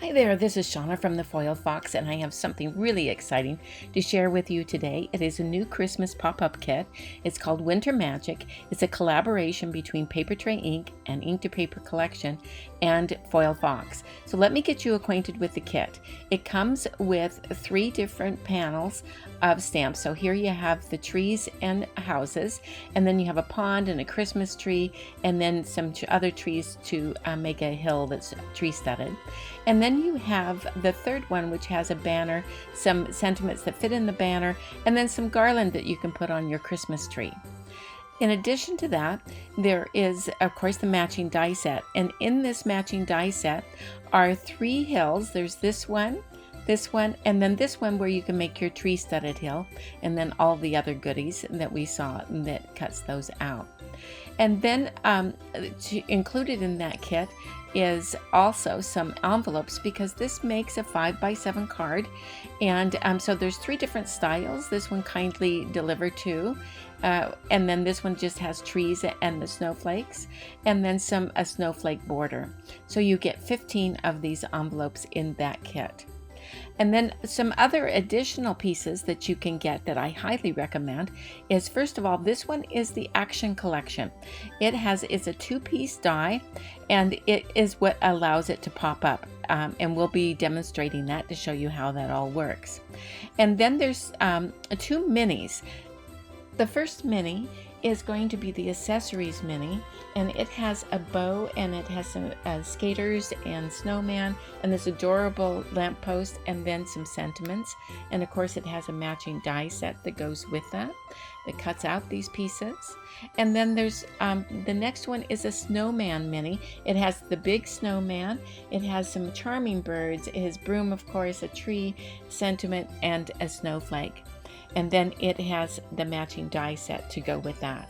Hi there, this is Shauna from the Foil Fox, and I have something really exciting to share with you today. It is a new Christmas pop-up kit. It's called Winter Magic. It's a collaboration between Paper Tray Ink and Ink to Paper Collection and Foil Fox. So let me get you acquainted with the kit. It comes with 3 different panels of stamps. So here you have the trees and houses, and then you have a pond and a Christmas tree, and then some other trees to make a hill that's tree studded. And then you have the third one, which has a banner, some sentiments that fit in the banner, and then some garland that you can put on your Christmas tree. In addition to that, there is, of course, the matching die set. And in this matching die set are 3 hills. There's this one, and then this one where you can make your tree studded hill, and then all the other goodies that we saw that cuts those out. And then included in that kit is also some envelopes, because this makes a 5x7 card. And so there's 3 different styles. This one kindly delivered to, and then this one just has trees and the snowflakes, and then a snowflake border. So you get 15 of these envelopes in that kit. And then some other additional pieces that you can get that I highly recommend is, first of all, this one is the Action Collection. It's a 2-piece die, and it is what allows it to pop up. And we'll be demonstrating that to show you how that all works. And then there's 2 minis. The first mini is going to be the Accessories Mini, and it has a bow, and it has some skaters and snowman and this adorable lamppost, and then some sentiments. And of course it has a matching die set that goes with that cuts out these pieces. And then there's the next one is a Snowman Mini. It has the big snowman, it has some charming birds, his broom, of course, a tree, sentiment, and a snowflake. And then it has the matching die set to go with that.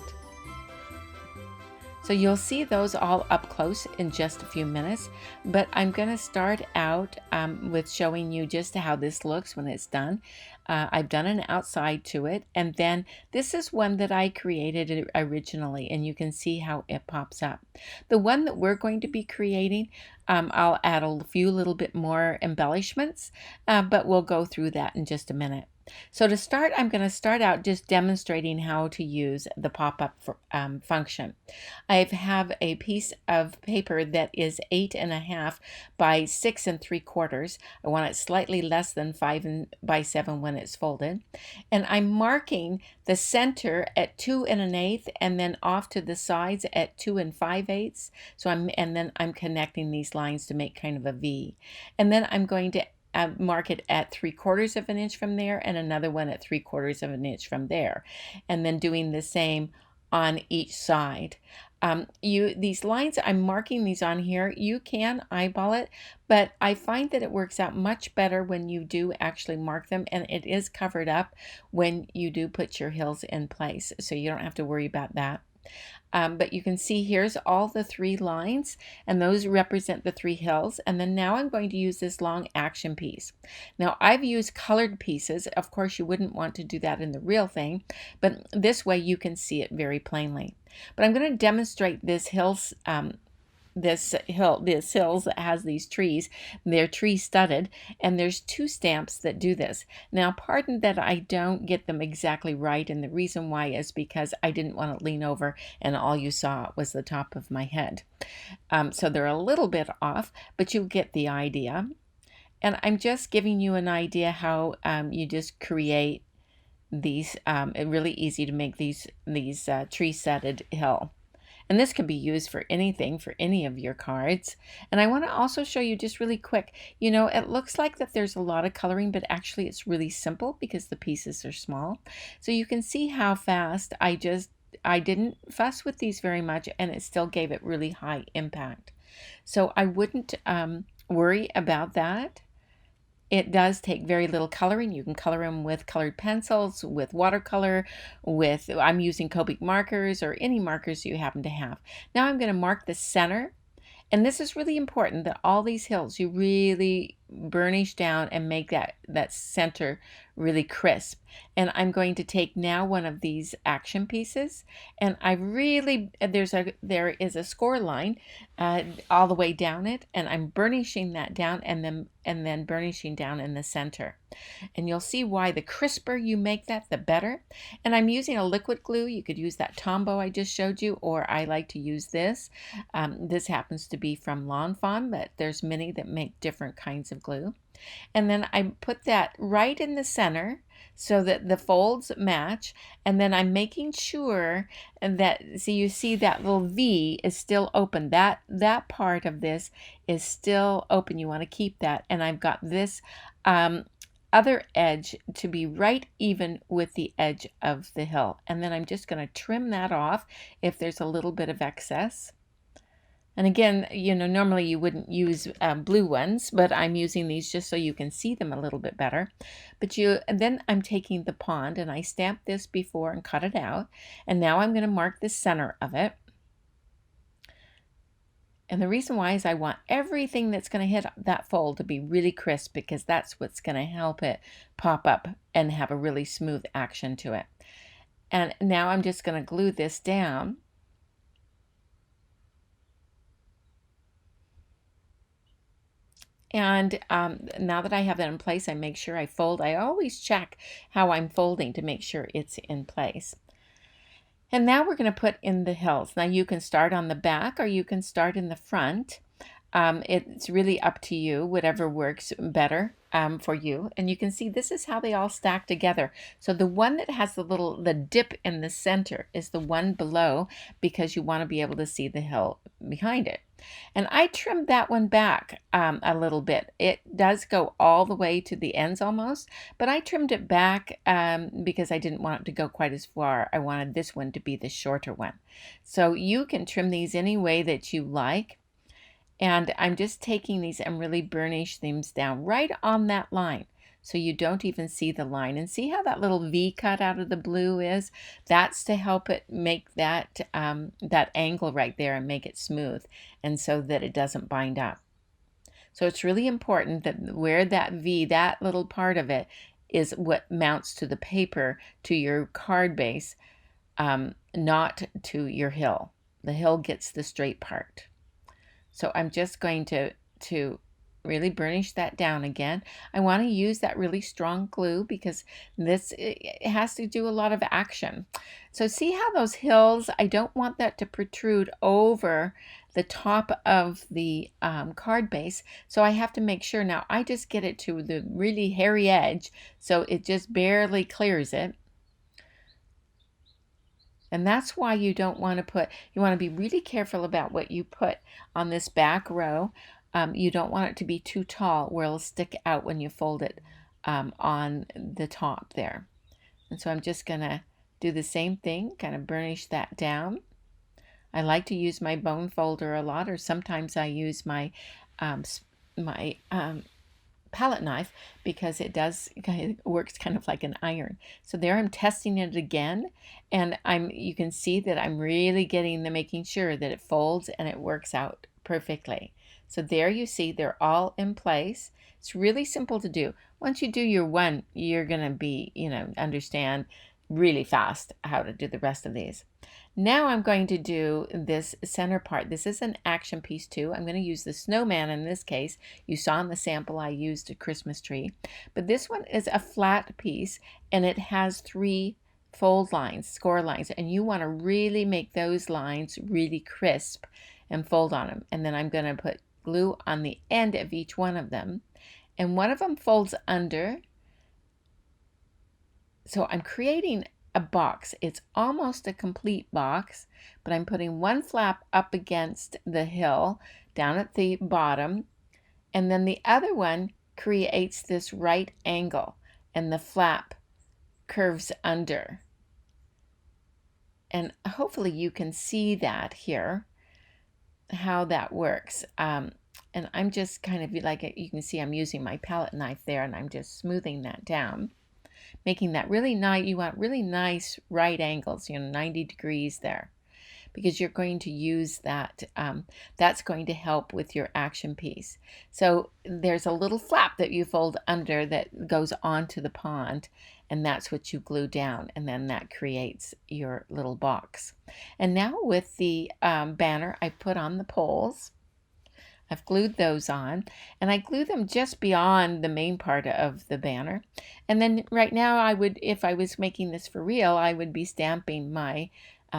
So you'll see those all up close in just a few minutes, but I'm going to start out with showing you just how this looks when it's done. I've done an outside to it, and then this is one that I created originally, and you can see how it pops up. The one that we're going to be creating, I'll add a few little bit more embellishments, but we'll go through that in just a minute. So to start, I'm going to start out just demonstrating how to use the pop-up function. I have a piece of paper that is 8.5 by 6 3/4. I want it slightly less than 5x7 when it's folded. And I'm marking the center at 2 1/8 and then off to the sides at 2 5/8. And then I'm connecting these lines to make kind of a V. And then I'm going to mark it at 3/4 of an inch from there, and another one at 3/4 of an inch from there, and then doing the same on each side. These lines, I'm marking these on here. You can eyeball it, but I find that it works out much better when you do actually mark them, and it is covered up when you do put your hills in place, so you don't have to worry about that. But you can see here's all the 3 lines, and those represent the 3 hills. And then now I'm going to use this long action piece. Now I've used colored pieces. Of course you wouldn't want to do that in the real thing, but this way you can see it very plainly. But I'm going to demonstrate this hills that has these trees. They're tree studded, and there's 2 stamps that do this. Now pardon that I don't get them exactly right, and the reason why is because I didn't want to lean over and all you saw was the top of my head. So they're a little bit off, but you get the idea. And I'm just giving you an idea how you just create these, really easy to make these tree studded hill. And this can be used for anything, for any of your cards. And I want to also show you just really quick, it looks like that there's a lot of coloring, but actually it's really simple because the pieces are small. So you can see how fast I didn't fuss with these very much, and it still gave it really high impact. So I wouldn't worry about that. It does take very little coloring. You can color them with colored pencils, with watercolor, I'm using Copic markers or any markers you happen to have. Now I'm going to mark the center. And this is really important that all these hills, you really burnish down and make that center really crisp. And I'm going to take now one of these action pieces, and I really, there is a score line all the way down it, and I'm burnishing that down, and then burnishing down in the center. And you'll see why the crisper you make that, the better. And I'm using a liquid glue. You could use that Tombow I just showed you, or I like to use this. This happens to be from Lawn Fawn, but there's many that make different kinds of glue. And then I put that right in the center so that the folds match. And then I'm making sure that, so you see that little V is still open. That part of this is still open. You want to keep that. And I've got this other edge to be right even with the edge of the hill. And then I'm just going to trim that off if there's a little bit of excess. And again, normally you wouldn't use blue ones, but I'm using these just so you can see them a little bit better. And then I'm taking the pond, and I stamped this before and cut it out. And now I'm going to mark the center of it. And the reason why is I want everything that's going to hit that fold to be really crisp, because that's what's going to help it pop up and have a really smooth action to it. And now I'm just going to glue this down. And now that I have that in place, I make sure I fold. I always check how I'm folding to make sure it's in place. And now we're going to put in the hills. Now you can start on the back or you can start in the front. It's really up to you, whatever works better for you. And you can see this is how they all stack together. So the one that has the dip in the center is the one below, because you want to be able to see the hill behind it. And I trimmed that one back a little bit. It does go all the way to the ends almost, but I trimmed it back because I didn't want it to go quite as far. I wanted this one to be the shorter one. So you can trim these any way that you like. And I'm just taking these and really burnish these down right on that line, so you don't even see the line. And see how that little V cut out of the blue is? That's to help it make that angle right there and make it smooth, and so that it doesn't bind up. So it's really important that where that V, that little part of it, is what mounts to the paper, to your card base, not to your hill. The hill gets the straight part. So I'm just going to really burnish that down again. I want to use that really strong glue because it has to do a lot of action. So see how those hills, I don't want that to protrude over the top of the card base. So I have to make sure, now I just get it to the really hairy edge, so it just barely clears it. And that's why you don't want to you want to be really careful about what you put on this back row. You don't want it to be too tall where it'll stick out when you fold it on the top there. And so I'm just going to do the same thing, kind of burnish that down. I like to use my bone folder a lot, or sometimes I use my palette knife, because it works kind of like an iron. So there I'm testing it again, and you can see that I'm really making sure that it folds and it works out perfectly. So there you see they're all in place. It's really simple to do. Once you do your one, you're going to be, understand really fast how to do the rest of these. Now I'm going to do this center part. This is an action piece too. I'm going to use the snowman in this case. You saw in the sample I used a Christmas tree. But this one is a flat piece, and it has 3 fold lines, score lines. And you want to really make those lines really crisp and fold on them. And then I'm going to put glue on the end of each one of them. And one of them folds under. So I'm creating a box. It's almost a complete box, but I'm putting one flap up against the hill down at the bottom, and then the other one creates this right angle, and the flap curves under. And hopefully you can see that here, how that works. And I'm just kind of you can see I'm using my palette knife there, and I'm just smoothing that down, making that really nice. You want really nice right angles, 90 degrees there. because you're going to use that. That's going to help with your action piece. So there's a little flap that you fold under that goes onto the pond, and that's what you glue down, and then that creates your little box. And now with the banner, I put on the poles. I've glued those on, and I glue them just beyond the main part of the banner. And then right now I would, if I was making this for real, I would be stamping my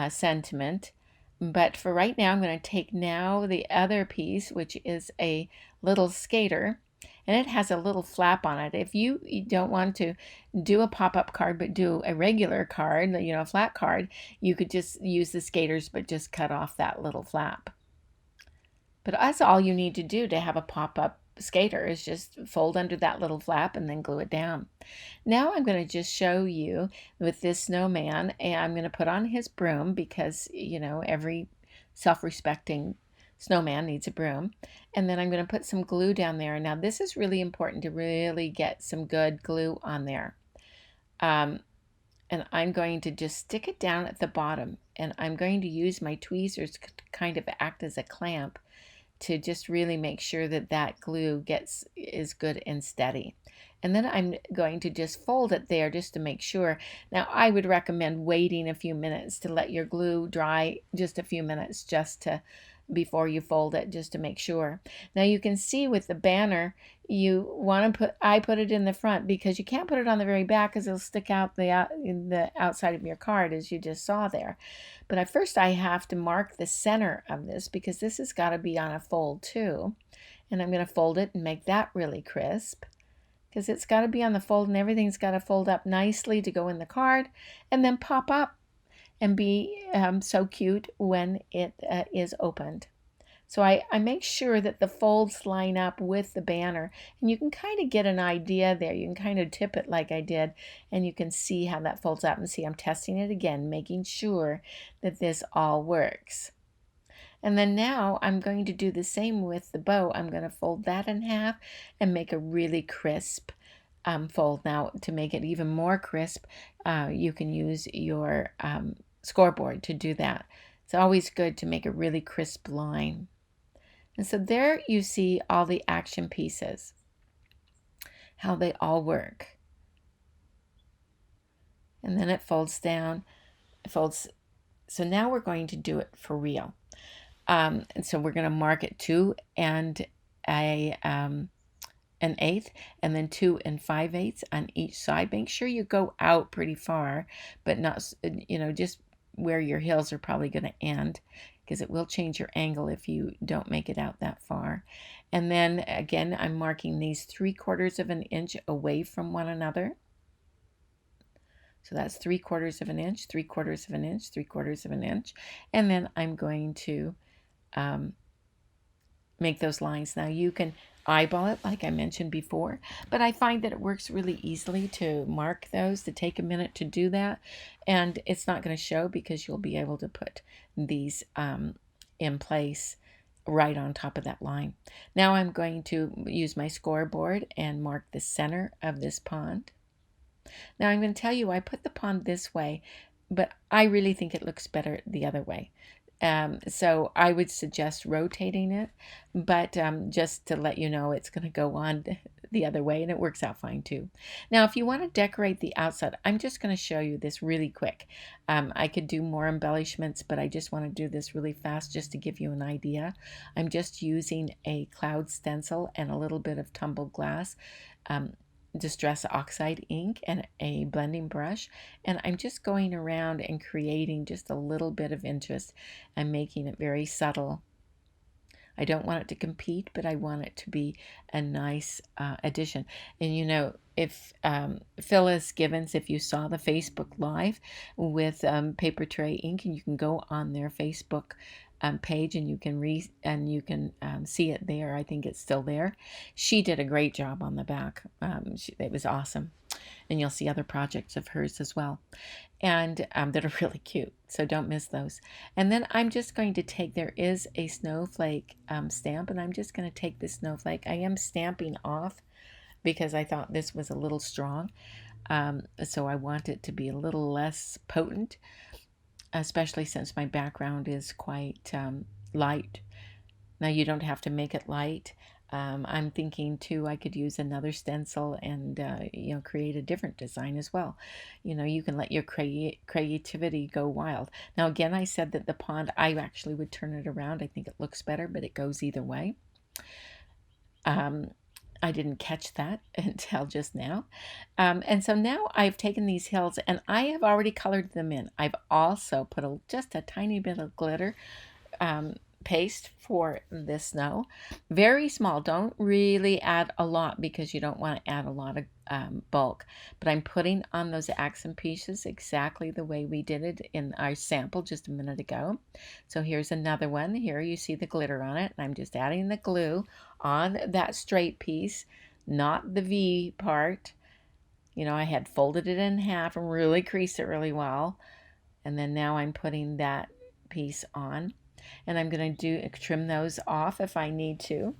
sentiment. But for right now, I'm going to take now the other piece, which is a little skater, and it has a little flap on it. If you don't want to do a pop-up card, but do a regular card, a flat card, you could just use the skaters, but just cut off that little flap. But that's all you need to do to have a pop-up skater, is just fold under that little flap and then glue it down. Now I'm going to just show you with this snowman, and I'm going to put on his broom because, every self-respecting snowman needs a broom. And then I'm going to put some glue down there. Now this is really important to really get some good glue on there. And I'm going to just stick it down at the bottom, and I'm going to use my tweezers to kind of act as a clamp to just really make sure that that glue is good and steady. And then I'm going to just fold it there just to make sure. Now I would recommend waiting a few minutes to let your glue dry, just a few minutes before you fold it, just to make sure. Now you can see with the banner, I put it in the front because you can't put it on the very back because it'll stick out in the outside of your card, as you just saw there. But at first I have to mark the center of this because this has got to be on a fold too. And I'm going to fold it and make that really crisp because it's got to be on the fold, and everything's got to fold up nicely to go in the card and then pop up and be so cute when it is opened. So I make sure that the folds line up with the banner, and you can kind of get an idea there. You can kind of tip it like I did, and you can see how that folds up. And see, I'm testing it again, making sure that this all works. And then now I'm going to do the same with the bow. I'm going to fold that in half and make a really crisp fold. Now, to make it even more crisp, you can use your scoreboard to do that. It's always good to make a really crisp line. And so there you see all the action pieces, how they all work. And then it folds down, So now we're going to do it for real. And so we're going to mark it 2 and an 1/8, and then 2 5/8 on each side. Make sure you go out pretty far, but not, just where your heels are probably going to end, because it will change your angle if you don't make it out that far. And then again, I'm marking these 3/4 of an inch away from one another. So that's 3/4 of an inch, 3/4 of an inch, 3/4 of an inch. And then I'm going to make those lines. Now you can eyeball it like I mentioned before, but I find that it works really easily to mark those, to take a minute to do that, and it's not going to show because you'll be able to put these in place right on top of that line. Now I'm going to use my scoreboard and mark the center of this pond. Now I'm going to tell you, I put the pond this way, but I really think it looks better the other way. So I would suggest rotating it, but just to let you know, it's going to go on the other way, and it works out fine too. Now, if you want to decorate the outside, I'm just going to show you this really quick. I could do more embellishments, but I just want to do this really fast just to give you an idea. I'm just using a cloud stencil and a little bit of tumbled glass, Distress Oxide ink, and a blending brush, and I'm just going around and creating just a little bit of interest and making it very subtle. I don't want it to compete, but I want it to be a nice addition. And if Phyllis Givens, if you saw the Facebook Live with Paper Tray Ink, and you can go on their Facebook page and you can see it there. I think it's still there. She did a great job on the back. It was awesome, and you'll see other projects of hers as well, and that are really cute. So don't miss those. And then I'm just going to take, there is a snowflake stamp, and I'm just going to take the snowflake. I am stamping off because I thought this was a little strong, so I want it to be a little less potent. especially since my background is quite light. Now you don't have to make it light. I'm thinking too, I could use another stencil and create a different design as well. You can let your creativity go wild. Now again, I said that the pond, I actually would turn it around. I think it looks better, but it goes either way. I didn't catch that until just now. And so now I've taken these hills and I have already colored them in. I've also put just a tiny bit of glitter paste for the snow. Very small. Don't really add a lot because you don't want to add a lot of bulk. But I'm putting on those accent pieces exactly the way we did it in our sample just a minute ago. So here's another one. Here you see the glitter on it. And I'm just adding the glue on that straight piece, not the V part. I had folded it in half and really creased it really well. And then now I'm putting that piece on. And I'm going to trim those off if I need to.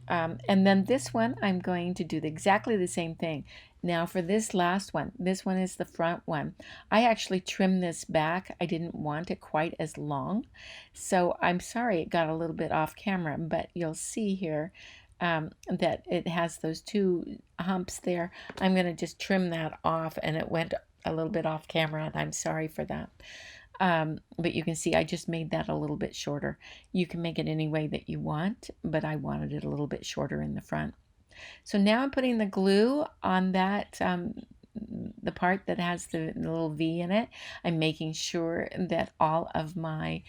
And then this one, I'm going to do exactly the same thing. Now for this last one, this one is the front one. I actually trimmed this back. I didn't want it quite as long. So I'm sorry it got a little bit off camera, but you'll see here that it has those two humps there. I'm going to just trim that off, and it went a little bit off camera, and I'm sorry for that. But you can see I just made that a little bit shorter. You can make it any way that you want, but I wanted it a little bit shorter in the front. So now I'm putting the glue on that, the part that has the little V in it. I'm making sure that all of my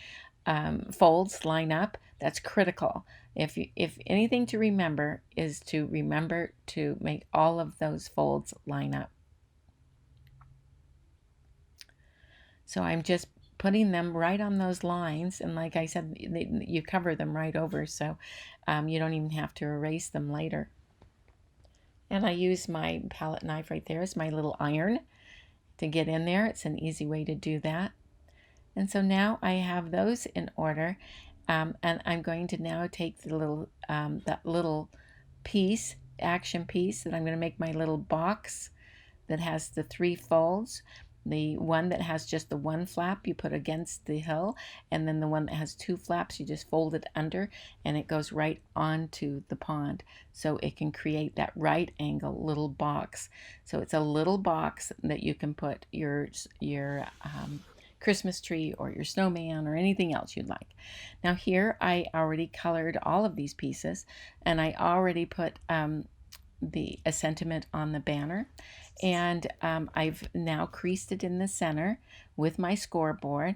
folds line up. That's critical. If anything to remember is to remember to make all of those folds line up. So I'm just putting them right on those lines, and like I said, you cover them right over, so you don't even have to erase them later. And I use my palette knife right there as my little iron to get in there. It's an easy way to do that. And so now I have those in order, and I'm going to now take the that little piece, action piece, that I'm going to make my little box that has the 3 folds. The one that has just the 1 flap you put against the hill, and then the one that has 2 flaps you just fold it under, and it goes right onto the pond, so it can create that right angle little box. So it's a little box that you can put your Christmas tree or your snowman or anything else you'd like. Now here I already colored all of these pieces, and I already put a sentiment on the banner, and I've now creased it in the center with my scoreboard,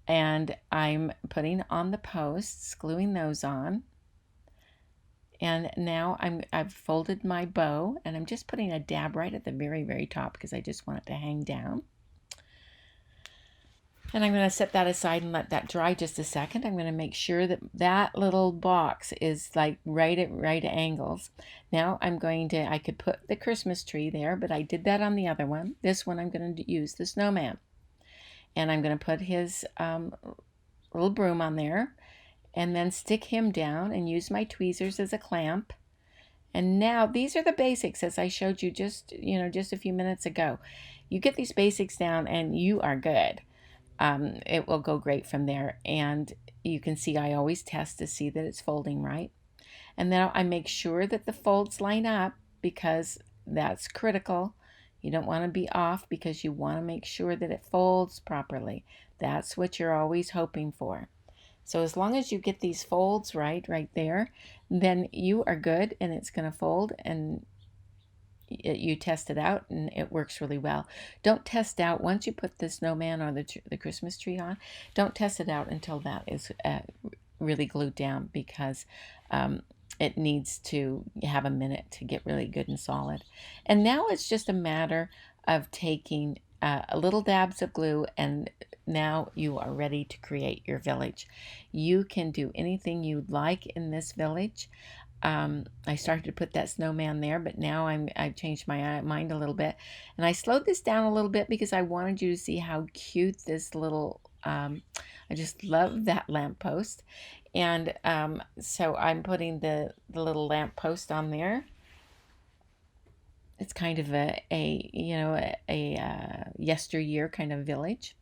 and I'm putting on the posts, gluing those on. And now I've folded my bow, and I'm just putting a dab right at the very, very top because I just want it to hang down. And I'm going to set that aside and let that dry just a second. I'm going to make sure that that little box is like right at right angles. Now I could put the Christmas tree there, but I did that on the other one. This one I'm going to use the snowman. And I'm going to put his little broom on there, and then stick him down and use my tweezers as a clamp. And now these are the basics as I showed you just a few minutes ago. You get these basics down and you are good. It will go great from there. And you can see I always test to see that it's folding right. And then I make sure that the folds line up because that's critical. You don't want to be off because you want to make sure that it folds properly. That's what you're always hoping for. So as long as you get these folds right there, then you are good and it's going to fold, and you test it out and it works really well. Don't test out once you put the snowman or the Christmas tree on. Don't test it out until that is really glued down, because it needs to have a minute to get really good and solid. And now it's just a matter of taking a little dabs of glue, and now you are ready to create your village. You can do anything you'd like in this village. I started to put that snowman there, but now I've changed my mind a little bit, and I slowed this down a little bit because I wanted you to see how cute this little I just love that lamppost. And so I'm putting the little lamppost on there. It's kind of a yesteryear kind of village.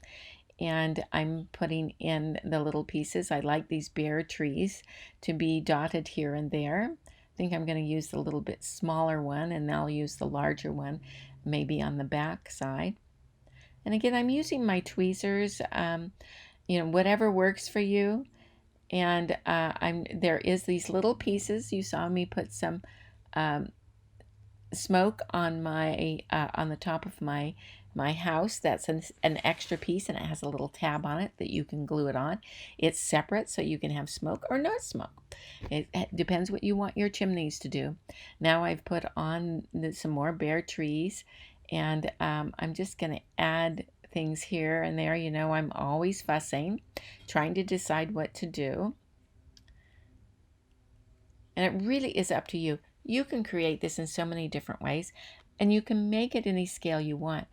and I'm putting in the little pieces. I like these bare trees to be dotted here and there. I think I'm going to use the little bit smaller one, and I'll use the larger one maybe on the back side. And again, I'm using my tweezers, whatever works for you. And there is these little pieces. You saw me put some um, smoke on on the top of my house. That's an extra piece, and it has a little tab on it that you can glue it on. It's separate, so you can have smoke or no smoke. It depends what you want your chimneys to do. Now I've put on some more bare trees, and I'm just going to add things here and there. I'm always fussing, trying to decide what to do. And it really is up to you. You can create this in so many different ways, and you can make it any scale you want.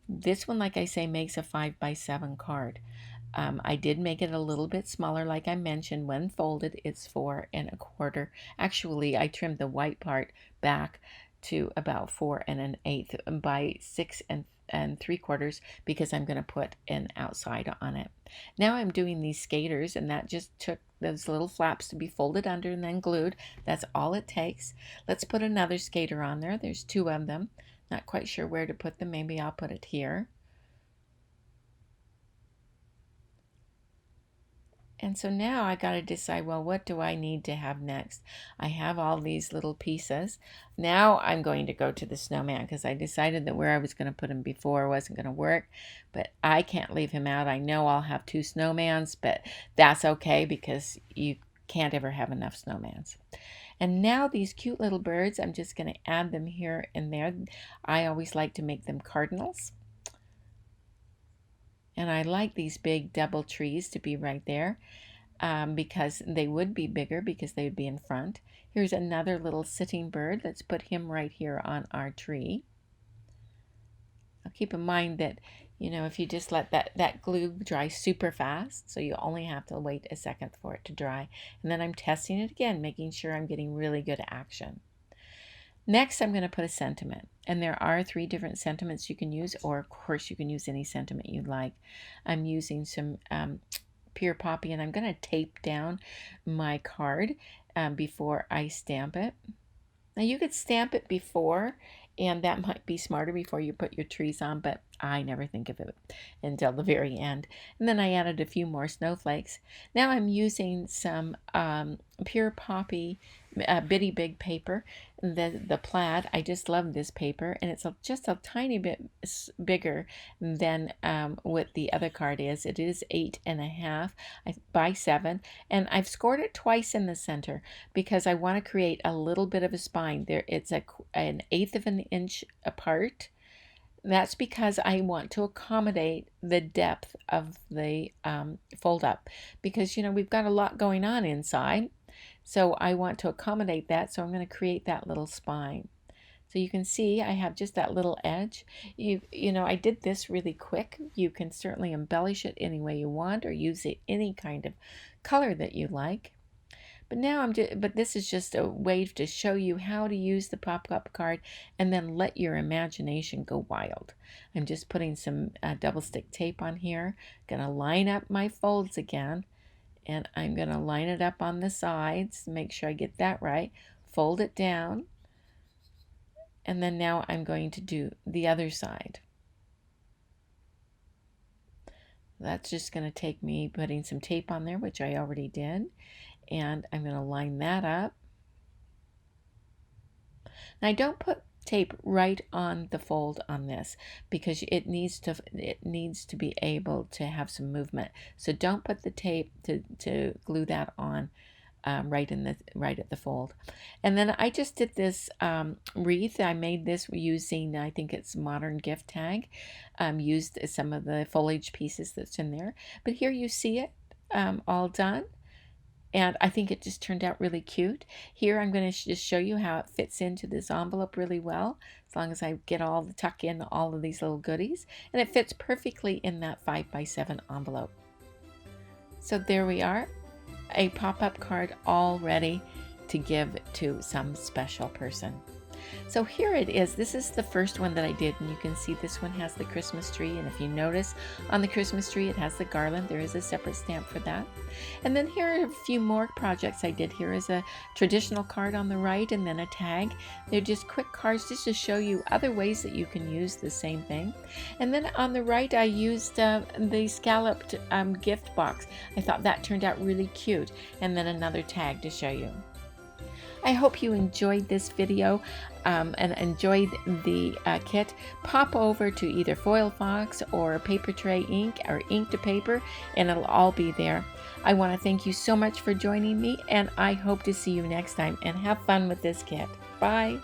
This one, like I say, makes a 5x7 card. I did make it a little bit smaller, like I mentioned. When folded, it's 4 1/4. Actually, I trimmed the white part back to about 4 1/8 by 6 3/4 because I'm going to put an outside on it. Now I'm doing these skaters, and that just took those little flaps to be folded under and then glued. That's all it takes. Let's put another skater on there. There's 2 of them. Not quite sure where to put them. Maybe I'll put it here. And so now I got to decide, well, what do I need to have next? I have all these little pieces. Now I'm going to go to the snowman because I decided that where I was going to put him before wasn't going to work. But I can't leave him out. I know I'll have 2 snowmans, but that's okay because you can't ever have enough snowmans. And now these cute little birds, I'm just going to add them here and there. I always like to make them cardinals. And I like these big double trees to be right there because they would be bigger because they would be in front. Here's another little sitting bird. Let's put him right here on our tree. Now keep in mind that, if you just let that glue dry super fast, so you only have to wait a second for it to dry. And then I'm testing it again, making sure I'm getting really good action. Next, I'm going to put a sentiment, and there are 3 different sentiments you can use, or of course you can use any sentiment you like. I'm using some pure poppy, and I'm going to tape down my card before I stamp it. Now you could stamp it before, and that might be smarter before you put your trees on, but I never think of it until the very end. And then I added a few more snowflakes. Now I'm using some pure poppy bitty big paper, the plaid. I just love this paper, and it's just a tiny bit bigger than what the other card is. It is 8.5 by 7, and I've scored it twice in the center because I want to create a little bit of a spine. It's an 1/8 of an inch apart. That's because I want to accommodate the depth of the fold up because, we've got a lot going on inside. So I want to accommodate that. So I'm going to create that little spine. So you can see I have just that little edge. I did this really quick. You can certainly embellish it any way you want or use it any kind of color that you like. But now but this is just a way to show you how to use the pop-up card and then let your imagination go wild. I'm just putting some double stick tape on here. Gonna line up my folds again, and I'm gonna line it up on the sides, make sure I get that right. Fold it down, and then now I'm going to do the other side. That's just going to take me putting some tape on there, which I already did. And I'm going to line that up. Now I don't put tape right on the fold on this because it needs to be able to have some movement. So don't put the tape to glue that on right at the fold. And then I just did this wreath. I made this using, I think it's Modern Gift Tag. Used some of the foliage pieces that's in there. But here you see it all done. And I think it just turned out really cute. Here I'm going to just show you how it fits into this envelope really well, as long as I tuck in all of these little goodies. And it fits perfectly in that 5x7 envelope. So there we are, a pop-up card all ready to give to some special person. So here it is. This is the first one that I did, and you can see this one has the Christmas tree, and if you notice on the Christmas tree it has the garland. There is a separate stamp for that. And then here are a few more projects I did. Here is a traditional card on the right and then a tag. They're just quick cards just to show you other ways that you can use the same thing. And then on the right I used the scalloped gift box. I thought that turned out really cute. And then another tag to show you. I hope you enjoyed this video and enjoyed the kit. Pop over to either Foil Fox or Paper Tray Ink or Ink to Paper, and it'll all be there. I want to thank you so much for joining me, and I hope to see you next time, and have fun with this kit. Bye!